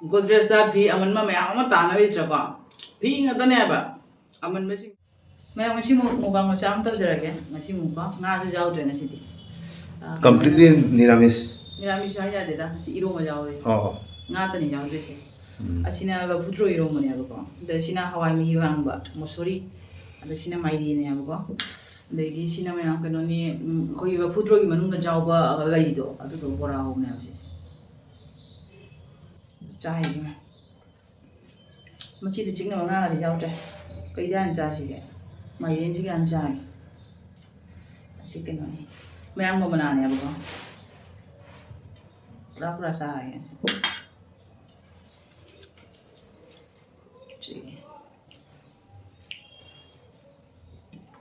고드레스다 비 아만마 매야마 따나비 들어가 비 ngataneaba aman basi may ngasi mo mukbang mo cham tab jarage ngasi mukbang nga jo jaw dre ngasi di completely Niramis. miramis haya de da si iro mo jaw de Oh. nga ta ni jaw de si asina ba budro iro mo ne ba ko de sina hawai mi hiwang ba mosori de sina mai di ne ba ko de gi sina me ang kano ni ko iba budro gi manung na jaw ba ga gai do adu do bora ho ne ba si chai gi mà chỉ được chính là nga thì giao trái cái đàn cha gì vậy mày đến chỉ ăn trái chỉ cái này mày ăn mà nào nè bố đó là sao vậy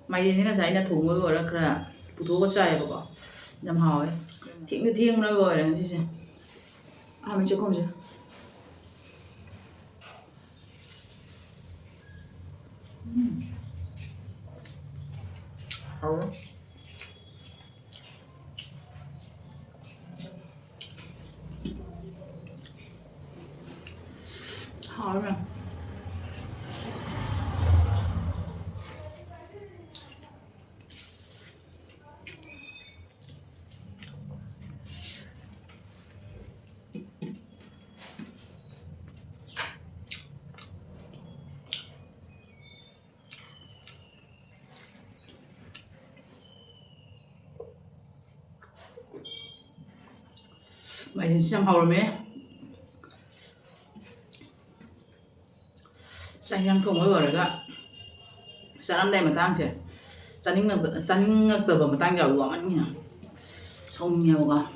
mày đến thế là sai là thủ mới gọi là cái phụ thuộc có trái bố nhầm hỏi thiện nó gọi là gì mình chưa không chưa Hảo hảo mà mày đến xem hầu rồi mấy sang nhang không mới vào được ạ sáng năm nay mà tăng chứ chăn từ vào mà tăng giàu quá nhỉ xong nhiều cả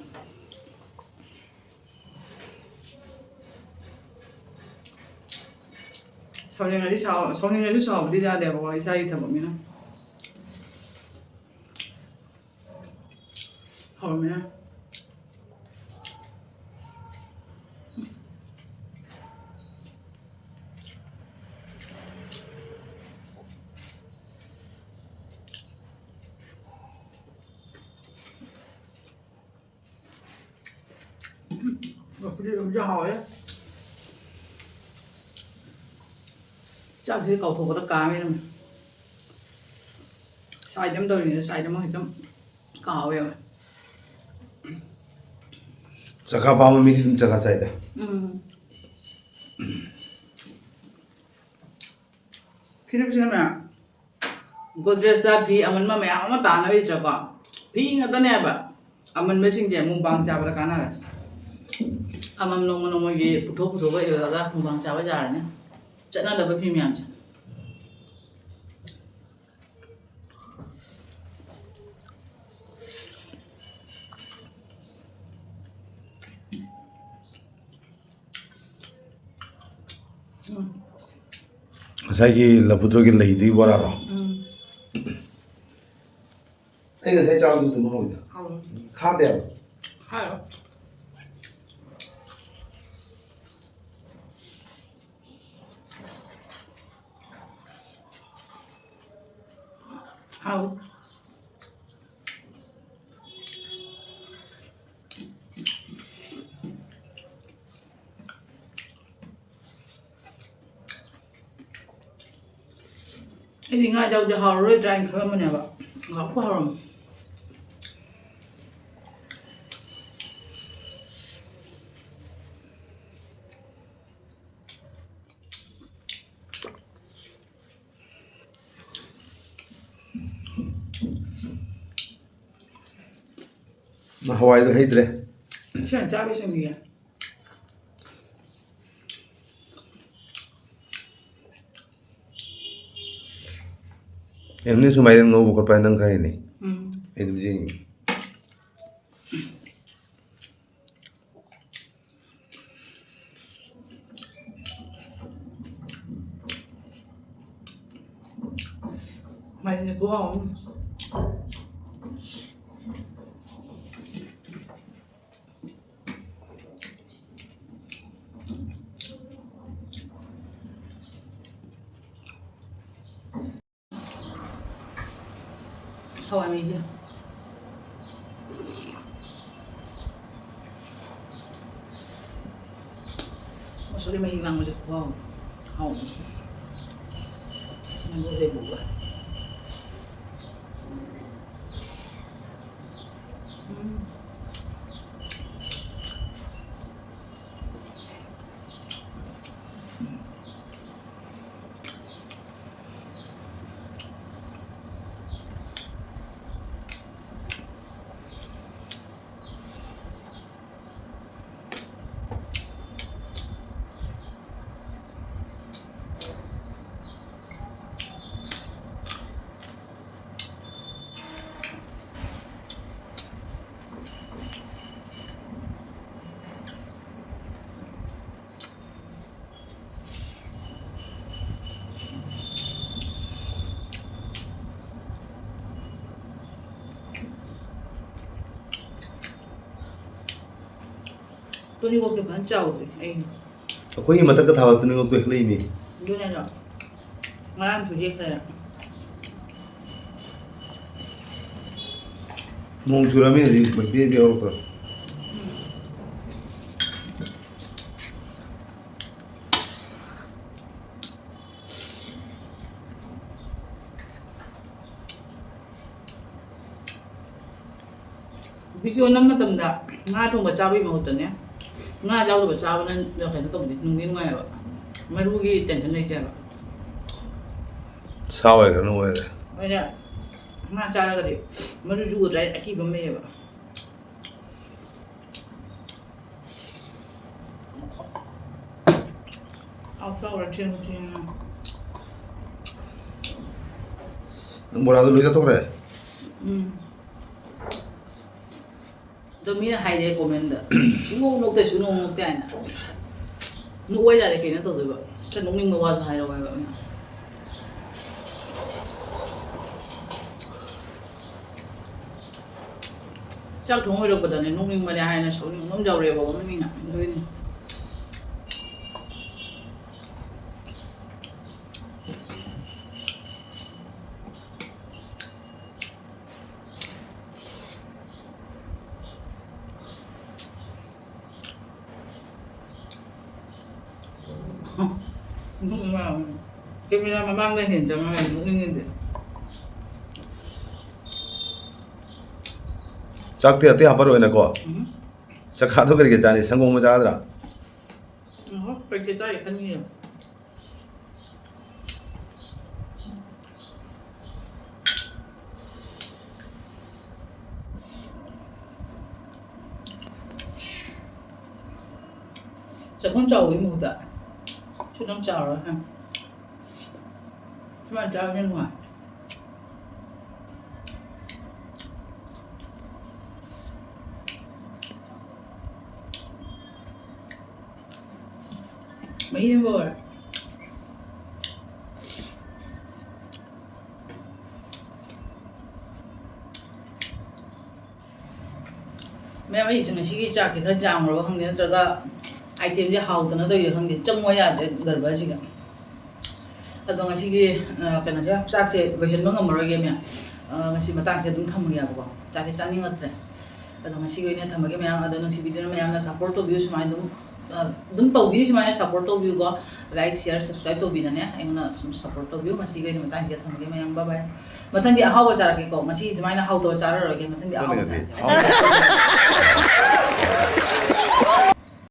sau những ngày sau đi ra đẹp rồi sai thật bọn mình á hầu mấy cho hỏi á chắc chỉ cầu thủ tất cả mấy đâu sai chấm đôi thì sai chấm mấy chấm cầu vậy Saka pa mo meeting saka side. khi đó xin mẹ Godresa pi aman ma 매야마 따나비 들어가 비 ngataneaba aman mesing je mukbang cha bra kana amam nong ge putho ga yoga mukbang cha ba jar ne chana da ba phi myam cha Sagi la putro ki lai di bora ro. Ai cái thấy cháu tụi nó hồi khá đẹp. Hay rồi. How? Cái gì ngay cho họ rồi trang khơi mà nhà bạn ngọc quá rồi Mà Hawaii được hết rồi. xem cha biết xem gì à Em nên sumay ng ngô ko pa nang kaya ni. Ito bijing. mày này của ông Hawaii media 소리 많이 난 거지 와 하오 이거 왜 먹어 또 이거 그 반짜오도 에이 कोई मतलब का था तूने को तो एक ही में 이거는 말한 두 개야 몽주라 में रिस बंदे भी और पर 비디오 남는 땀다 nga thong ba chabi ma hotan ya nga jaw ba chabanan yo khay to ni nungin nga ba marugi tension nei ta ba Sao है करना वो है oya nga cha ra ga de maru ju ga dai aki ba me ba au flower chen chen मोरादो लुजा तो करे Domina hai de comment da. Suno no te ana. Nu wai da ke na to de ba. Ka nong ning ma wa hai ro ba ba. Chak thong ro ba da ne nong ning ma de hai na so ni nom jaw re ba ba mi na. Doi ni. Cái mình mà mang lên hiện cho mày cũng như thế. chắc thì ati hapar होने को chắc खातो करके जाने संगों में जादरा Phải cái tay khăn nhiều. Chắc không trầu với mù tạ. Chút năm trầu rồi ha. Mà trầu nhân ngoài. Mấy đêm vừa rồi. Mẹ mấy chị mà chị chả cái thân chàng rồi không nhớ cho ta item dia hau tana doi hang di changwa ya de garba ji ga adong asi gi kana ja sak se version bang amaro ge mya ngasi mata se dum tham ya ba cha ke chaning atre adong asi gi ne tham ge mya adong si video mya na support to views mai dum to views mai support to view go like share subscribe to bi na ne engna support to view ngasi gi ne mata ge tham ge mya bye bye matang di hawa cha ke ko ngasi mai na hau to cha ro ge matang di hawa